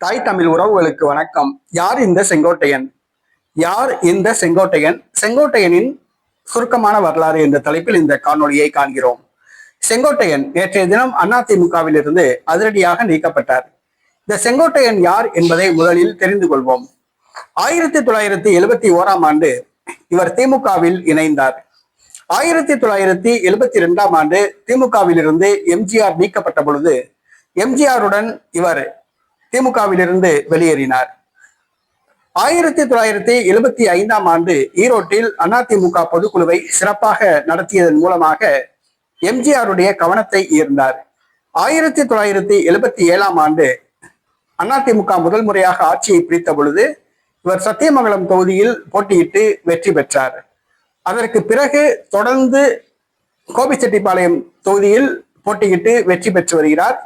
தாய் தமிழ் உறவுகளுக்கு வணக்கம். யார் இந்த செங்கோட்டையன்? யார் இந்த செங்கோட்டையன்? செங்கோட்டையனின் சுருக்கமான வரலாறு என்ற தலைப்பில் இந்த காணொளியை காண்கிறோம். செங்கோட்டையன் நேற்றைய தினம் அதிமுகவில் இருந்து அதிரடியாக நீக்கப்பட்டார். இந்த செங்கோட்டையன் யார் என்பதை முதலில் தெரிந்து கொள்வோம். 1971ஆம் ஆண்டு இவர் திமுகவில் இணைந்தார். 1972ஆம் ஆண்டு திமுகவில் இருந்து எம்ஜிஆர் நீக்கப்பட்ட பொழுது எம்ஜிஆருடன் இவர் திமுகவிலிருந்து வெளியேறினார். 1975ஆம் ஆண்டு ஈரோட்டில் அதிமுக பொதுக்குழுவை சிறப்பாக நடத்தியதன் மூலமாக எம்ஜிஆருடைய கவனத்தை ஈர்ந்தார். 1977ஆம் ஆண்டு அதிமுக முதல் முறையாக ஆட்சியை பிடித்த பொழுது இவர் சத்தியமங்கலம் தொகுதியில் போட்டியிட்டு வெற்றி பெற்றார். அதற்கு பிறகு தொடர்ந்து கோபிச்செட்டிப்பாளையம் தொகுதியில் போட்டியிட்டு வெற்றி பெற்று வருகிறார்.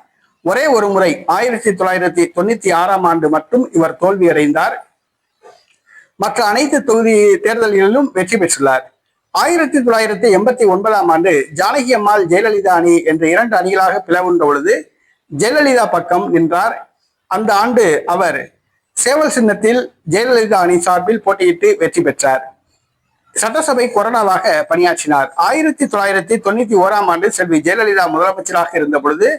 ஒரே ஒரு முறை 1996ஆம் ஆண்டு மட்டும் இவர் தோல்வியடைந்தார். மற்ற அனைத்து தொகுதி தேர்தல்களிலும் வெற்றி பெற்றுள்ளார். 1989ஆம் ஆண்டு ஜானகி அம்மாள் ஜெயலலிதா அணி என்ற இரண்டு அணிகளாக பிளவுண்ட பொழுது ஜெயலலிதா பக்கம் நின்றார். அந்த ஆண்டு அவர் சேவல் சின்னத்தில் ஜெயலலிதா அணி சார்பில் போட்டியிட்டு வெற்றி பெற்றார். சட்டசபை கொரோனாவாக பணியாற்றினார். 1991ஆம் ஆண்டு செல்வி ஜெயலலிதா முதலமைச்சராக இருந்த பொழுது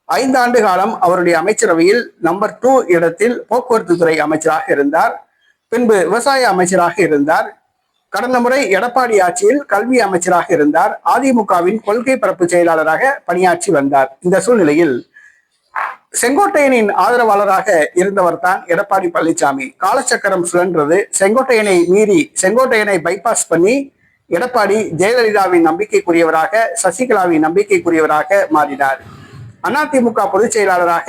5 ஆண்டு காலம் அவருடைய அமைச்சரவையில் நம்பர் 2 இடத்தில் போக்குவரத்து துறை அமைச்சராக இருந்தார். பின்பு விவசாய அமைச்சராக இருந்தார். கடந்த முறை எடப்பாடி ஆட்சியில் கல்வி அமைச்சராக இருந்தார். அதிமுகவின் கொள்கை பரப்பு செயலாளராக பணியாற்றி வந்தார். இந்த சூழ்நிலையில் செங்கோட்டையனின் ஆதரவாளராக இருந்தவர் தான் எடப்பாடி பழனிசாமி. காலச்சக்கரம் சுழன்றது. செங்கோட்டையனை மீறி செங்கோட்டையனை பைபாஸ் பண்ணி எடப்பாடி ஜெயலலிதாவின் நம்பிக்கைக்குரியவராக, சசிகலாவின் நம்பிக்கைக்குரியவராக மாறினார். அதிமுக பொதுச் செயலாளராக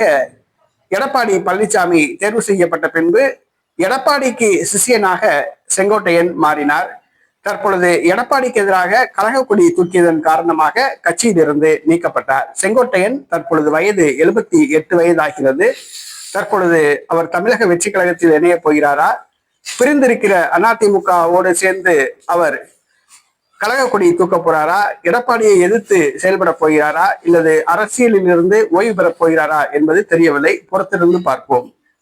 எடப்பாடி பழனிசாமி தேர்வு செய்யப்பட்ட பின்பு எடப்பாடிக்கு சிஷியனாக செங்கோட்டையன் மாறினார். தற்பொழுது எடப்பாடிக்கு எதிராக கழகக்கொடி தூக்கியதன் காரணமாக கட்சியிலிருந்து நீக்கப்பட்டார். செங்கோட்டையன் தற்பொழுது வயது 78 வயதாகிறது. தற்பொழுது அவர் தமிழக வெற்றி கழகத்தில் இணைய போகிறாரா, பிரிந்திருக்கிற அதிமுகவோடு சேர்ந்து அவர் கழகக்கொடி தூக்க போறாரா, எடப்பாடியை எதிர்த்து செயல்பட போகிறாரா, இல்லது அரசியலில் இருந்து ஓய்வு பெறப் போகிறாரா என்பது தெரியவில்லை. பொறுத்திருந்து பார்ப்போம்.